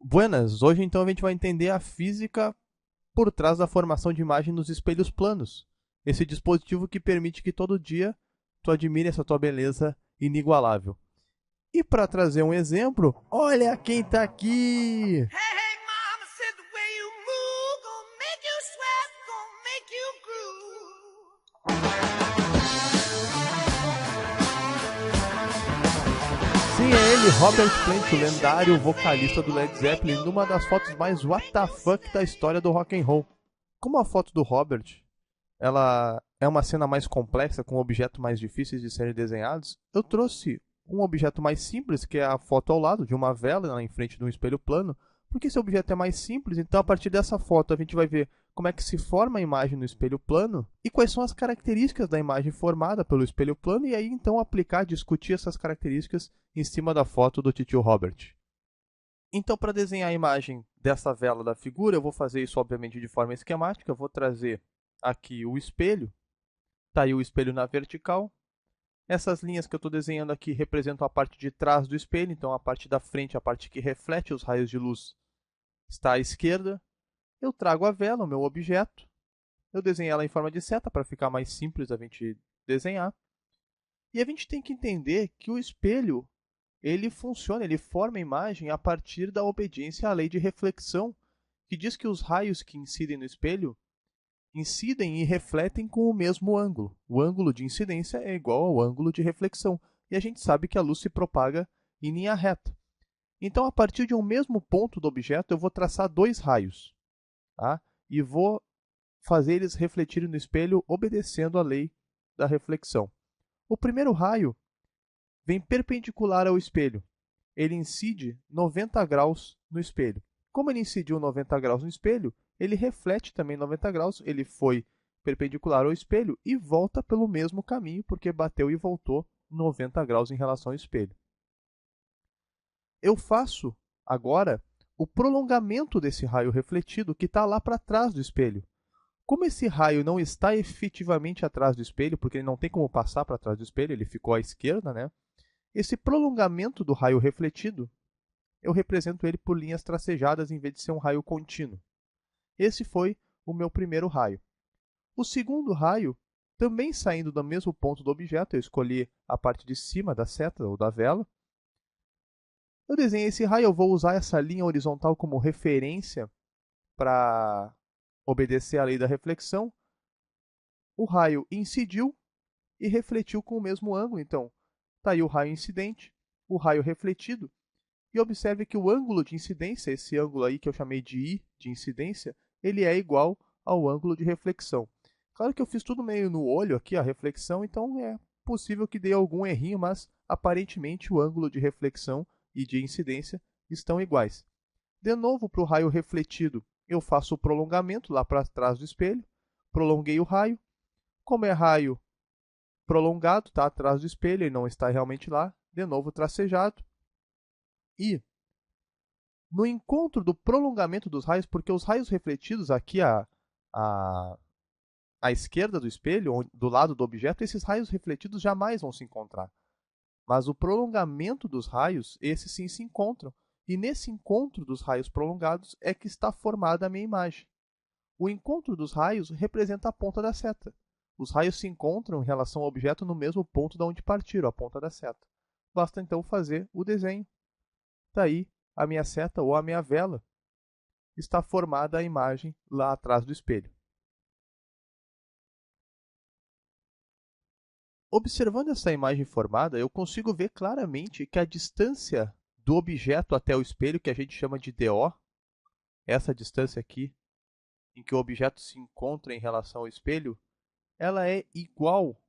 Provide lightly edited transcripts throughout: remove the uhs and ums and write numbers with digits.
Buenas, hoje então a gente vai entender a física por trás da formação de imagem nos espelhos planos. Esse dispositivo que permite que todo dia tu admire essa tua beleza inigualável. E para trazer um exemplo, olha quem está aqui! Hey, hey, mama said the way you move gonna make you sweat, gonna make you groove. Sim, é ele, Robert Plant, o lendário vocalista do Led Zeppelin, numa das fotos mais WTF da história do rock and roll. Como a foto do Robert, ela é uma cena mais complexa, com objetos mais difíceis de serem desenhados, eu trouxe um objeto mais simples, que é a foto ao lado de uma vela, em frente de um espelho plano, porque esse objeto é mais simples, então a partir dessa foto a gente vai ver como é que se forma a imagem no espelho plano e quais são as características da imagem formada pelo espelho plano, e aí então aplicar, discutir essas características em cima da foto do titio Robert. Então, para desenhar a imagem dessa vela da figura, eu vou fazer isso, obviamente, de forma esquemática. Eu vou trazer aqui o espelho. Está aí o espelho na vertical. Essas linhas que eu estou desenhando aqui representam a parte de trás do espelho. Então, a parte da frente, a parte que reflete os raios de luz, está à esquerda. Eu trago a vela, o meu objeto. Eu desenho ela em forma de seta para ficar mais simples a gente desenhar. E a gente tem que entender que o espelho ele funciona, ele forma a imagem a partir da obediência à lei de reflexão, que diz que os raios que incidem no espelho incidem e refletem com o mesmo ângulo. O ângulo de incidência é igual ao ângulo de reflexão, e a gente sabe que a luz se propaga em linha reta. Então, a partir de um mesmo ponto do objeto, eu vou traçar dois raios, tá? E vou fazer eles refletirem no espelho obedecendo à lei da reflexão. O primeiro raio vem perpendicular ao espelho. Ele incide 90 graus no espelho. Como ele incidiu 90 graus no espelho, ele reflete também 90 graus, ele foi perpendicular ao espelho e volta pelo mesmo caminho, porque bateu e voltou 90 graus em relação ao espelho. Eu faço agora o prolongamento desse raio refletido que está lá para trás do espelho. Como esse raio não está efetivamente atrás do espelho, porque ele não tem como passar para trás do espelho, ele ficou à esquerda, né? Esse prolongamento do raio refletido, eu represento ele por linhas tracejadas em vez de ser um raio contínuo. Esse foi o meu primeiro raio. O segundo raio, também saindo do mesmo ponto do objeto, eu escolhi a parte de cima da seta ou da vela. Eu desenhei esse raio, eu vou usar essa linha horizontal como referência para obedecer à lei da reflexão. O raio incidiu e refletiu com o mesmo ângulo, então está aí o raio incidente, o raio refletido. E observe que o ângulo de incidência, esse ângulo aí que eu chamei de I de incidência, ele é igual ao ângulo de reflexão. Claro que eu fiz tudo meio no olho aqui, a reflexão, então é possível que dê algum errinho, mas aparentemente o ângulo de reflexão e de incidência estão iguais. De novo, para o raio refletido, eu faço o prolongamento lá para trás do espelho, prolonguei o raio. Como é raio prolongado, está atrás do espelho e não está realmente lá, de novo tracejado. E no encontro do prolongamento dos raios, porque os raios refletidos aqui à, à esquerda do espelho, do lado do objeto, esses raios refletidos jamais vão se encontrar. Mas o prolongamento dos raios, esses sim se encontram. E nesse encontro dos raios prolongados é que está formada a minha imagem. O encontro dos raios representa a ponta da seta. Os raios se encontram em relação ao objeto no mesmo ponto de onde partiram, a ponta da seta. Basta então fazer o desenho. Daí a minha seta ou a minha vela está formada a imagem lá atrás do espelho. Observando essa imagem formada, eu consigo ver claramente que a distância do objeto até o espelho, que a gente chama de DO, essa distância aqui, em que o objeto se encontra em relação ao espelho, ela é igual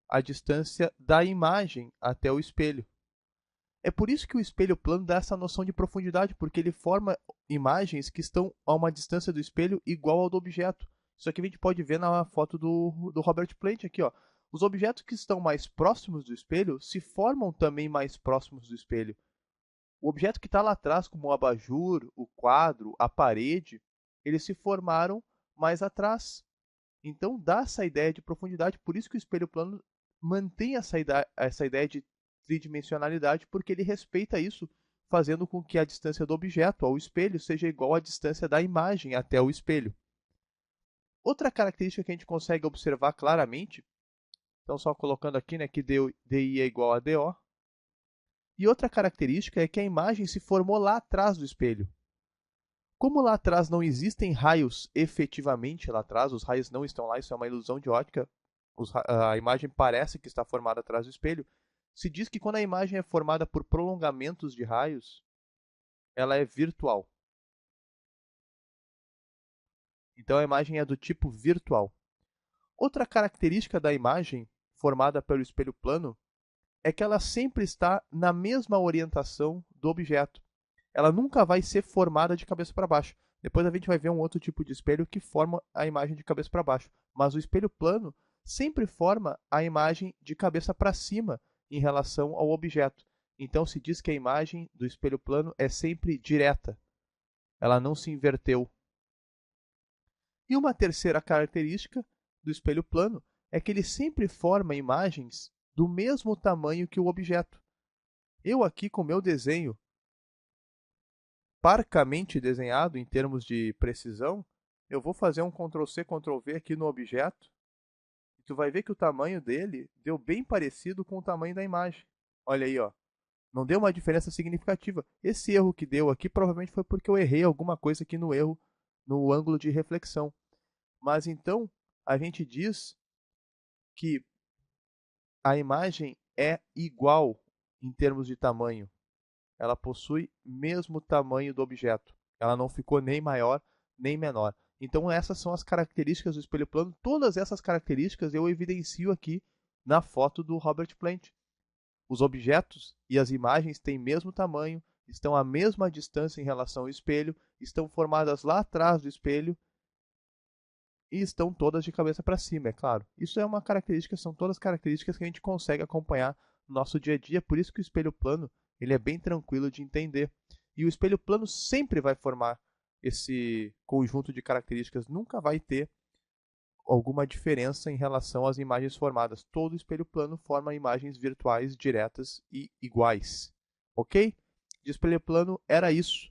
à distância da imagem até o espelho. É por isso que o espelho plano dá essa noção de profundidade, porque ele forma imagens que estão a uma distância do espelho igual ao do objeto. Isso aqui a gente pode ver na foto do Robert Plant aqui, ó. Os objetos que estão mais próximos do espelho se formam também mais próximos do espelho. O objeto que está lá atrás, como o abajur, o quadro, a parede, eles se formaram mais atrás. Então dá essa ideia de profundidade, por isso que o espelho plano mantém essa ideia de tridimensionalidade, porque ele respeita isso, fazendo com que a distância do objeto ao espelho seja igual à distância da imagem até o espelho. Outra característica que a gente consegue observar claramente, então só colocando aqui, né, que DI é igual a DO. E outra característica é que a imagem se formou lá atrás do espelho. Como lá atrás não existem raios efetivamente lá atrás, os raios não estão lá, isso é uma ilusão de ótica, a imagem parece que está formada atrás do espelho, se diz que quando a imagem é formada por prolongamentos de raios, ela é virtual. Então a imagem é do tipo virtual. Outra característica da imagem formada pelo espelho plano é que ela sempre está na mesma orientação do objeto. Ela nunca vai ser formada de cabeça para baixo. Depois a gente vai ver um outro tipo de espelho que forma a imagem de cabeça para baixo. Mas o espelho plano sempre forma a imagem de cabeça para cima em relação ao objeto. Então se diz que a imagem do espelho plano é sempre direta. Ela não se inverteu. E uma terceira característica do espelho plano é que ele sempre forma imagens do mesmo tamanho que o objeto. Eu aqui com o meu desenho parcamente desenhado em termos de precisão, eu vou fazer um Ctrl+C, Ctrl+V aqui no objeto, e tu vai ver que o tamanho dele deu bem parecido com o tamanho da imagem. Olha aí, ó. Não deu uma diferença significativa. Esse erro que deu aqui provavelmente foi porque eu errei alguma coisa aqui no erro, no ângulo de reflexão. Mas então, a gente diz que a imagem é igual em termos de tamanho. Ela possui mesmo tamanho do objeto. Ela não ficou nem maior nem menor. Então essas são as características do espelho plano. Todas essas características eu evidencio aqui na foto do Robert Plant. Os objetos e as imagens têm mesmo tamanho, estão à mesma distância em relação ao espelho, estão formadas lá atrás do espelho e estão todas de cabeça para cima, é claro. Isso é uma característica, são todas características que a gente consegue acompanhar no nosso dia a dia, por isso que o espelho plano ele é bem tranquilo de entender. E o espelho plano sempre vai formar esse conjunto de características, nunca vai ter alguma diferença em relação às imagens formadas. Todo espelho plano forma imagens virtuais diretas e iguais. Ok? De espelho plano era isso.